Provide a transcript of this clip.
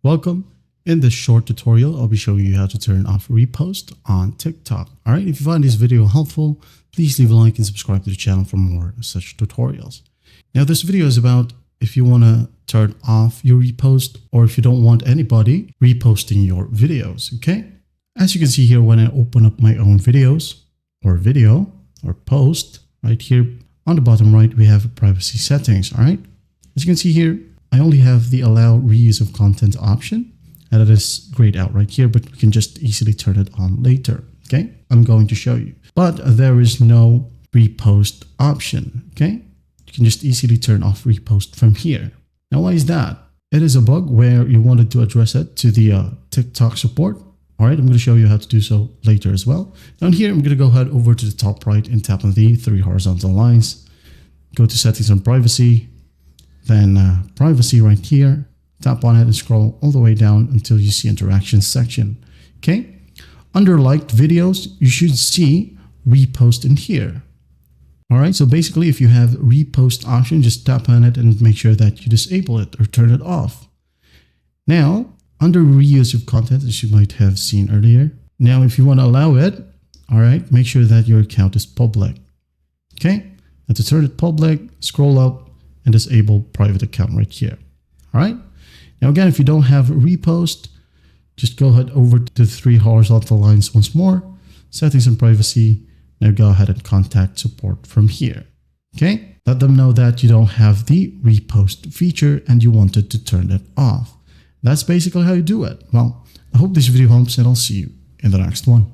Welcome. In this short tutorial, I'll be showing you how to turn off repost on TikTok. All right, if you find this video helpful, please leave a like and subscribe to the channel for more such tutorials. Now, this video is about if you want to turn off your repost or if you don't want anybody reposting your videos, okay? As you can see here, when I open up my own videos or video or post, right here on the bottom right, we have privacy settings, all right? As you can see here, I only have the allow reuse of content option, and it is grayed out right here, but we can just easily turn it on later, okay? I'm going to show you. But there is no repost option, okay? You can just easily turn off repost from here. Now, why is that? It is a bug where you wanted to address it to the TikTok support. All right, I'm going to show you how to do so later as well. Down here, I'm going to go ahead over to the top right and tap on the three horizontal lines. Go to settings and privacy, then privacy right here. Tap on it and scroll all the way down until you see interactions section. Okay, under liked videos, you should see repost in here. All right, so basically if you have repost option, just tap on it and make sure that you disable it or turn it off. Now, under reuse of content, as you might have seen earlier. Now, if you want to allow it, all right, make sure that your account is public. Okay, and to turn it public, scroll up and disable private account right here. All right. Now, again, if you don't have repost, just go ahead over to the three horizontal lines once more, settings and privacy. Now go ahead and contact support from here. Okay, let them know that you don't have the repost feature and you wanted to turn it off. That's basically how you do it. Well, I hope this video helps and I'll see you in the next one.